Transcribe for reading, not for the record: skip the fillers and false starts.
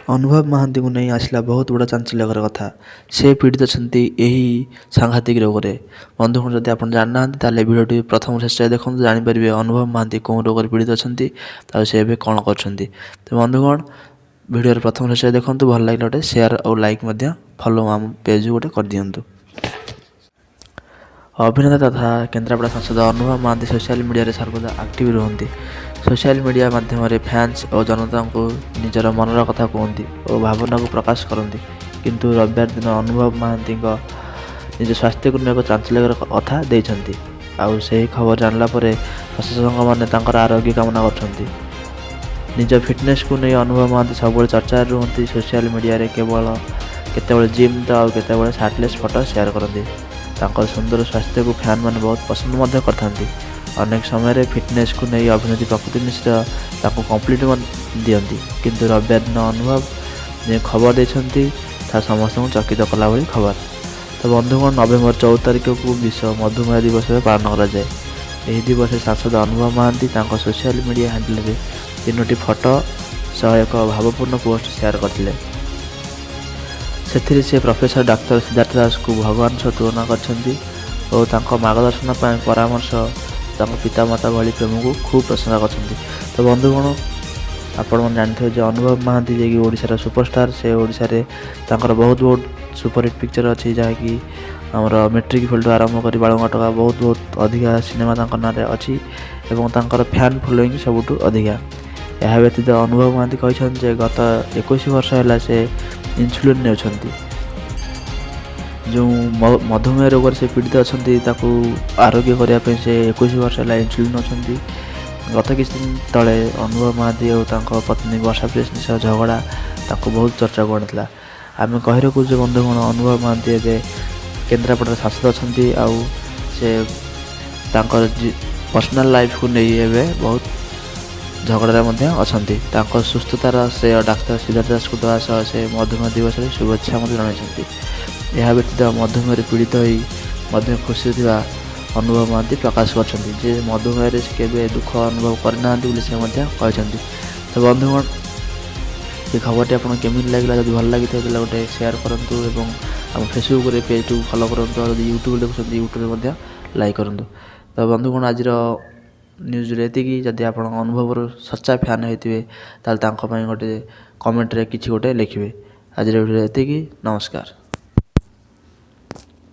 अनुभव महांती को नहीं आसला बहुत बड़ा चांचल्यकर कथा से पीड़ित अच्छा यही सांघातिक रोग में बंधुगण जब आप जानना ताले भिडियोटी प्रथम शेष देखो जापर अनुभव महांती कौन रोग पीड़ित अच्छा से कौन कर बंधुगण भिडियो प्रथम शेष देखो भल लगे गोटे शेयर और लाइक फॉलो आम पेज गोटे कर दिंतु। अभिनेता तथा केन्द्रापड़ा सांसद अनुभव महांती सोशल मीडिया सर्वदा एक्टिव रुहति। सोशल मीडिया माध्यम फैंस और जनता को निजर मनर कथा कहते और भावना को प्रकाश करती किंतु रविवार दिन अनुभव महांती निज स्वास्थ्य को एक चांचल्यकर कथा देते आउ से खबर जानला प्रशासक मैंने आरोग्य कामना कर निज फिटनेस को नहीं अनुभव महांती सब चर्चा रुहति। सोशल मीडिया केवल केतबेले जिम तो आउ केतबेले सार्टलेस फोटो शेयर करती सुंदर स्वास्थ्य को फैन मैंने बहुत पसंद करते अनेक समय फिटनेस को नहीं अभिनेत्री प्रकृति मिश्र कम्प्लीट दियंती किंतु रविवार दिन अनुभव जो खबर देते समस्त चकित कला भाई खबर। तो बंधुगण नवेम्बर 14 तारिख को विश्व मधुमेह दिवस पालन कराए। यह दिवस सांसद अनुभव महांती सोशल मीडिया हैंडल में 3टी फोटो सह एक भावपूर्ण पोस्ट शेयर करते से प्रोफेसर डाक्टर सिद्धार्थ दास को भगवान सह तुलना कर मार्गदर्शन परामर्श पितामाता भली प्रेम को खूब प्रशंसा करते। तो बंधुगण आपण जानते जो अनुभव महांती जी ओडिशार सुपरस्टार से ओडिशारे बहुत बहुत सुपरहिट पिक्चर अच्छी जहाँकि आमर मेट्रिक फिल्ड आरंभ कर बालुंगा टका बहुत बहुत अधिका सिनेमा ना अच्छी और फैन फॉलोइंग सबुठ अधिका। यह व्यतीत अनुभव महांती कहते गत 21 वर्ष है से इन्सुलिन ने जो मधुमेह रोग से पीड़ित अच्छा आरोग्य करने से 21 वर्ष है इन्सुलिन अच्छा। गत किछ दिन तले अनुभव महांती और पत्नी वर्षा प्रियसी सह झगड़ा बहुत चर्चा करता आम कही रखु बंधुगण अनुभव महांती एवं केन्द्रापड़ा सांसद अच्छा से पर्सनल लाइफ को नहीं एवं बहुत झगड़े अच्छा सुस्थतार से डाक्तर सिद्धार्थ दास को दवा सह से मधुमेह दिवस शुभेच्छा जन। यह व्यतीत मधुमेह पीड़ित हो खुशी थी अनुभव महांती प्रकाश कर मधुमेह के दुख अनुभव करना कहते। तो बंधुगण ये खबर आपको केमी लगे जब भल लगी गोटे शेयर करूँ और फेसबुक पेज को फॉलो करूँ यूट्यूब देखते यूट्यूब लाइक करूँ। तो बंधुगण आज न्यूज ये जदि आप अनुभव सच्चा फैन होते गोटे कमेंट किसी गोटे लिखे। आज वीडियो ये नमस्कार।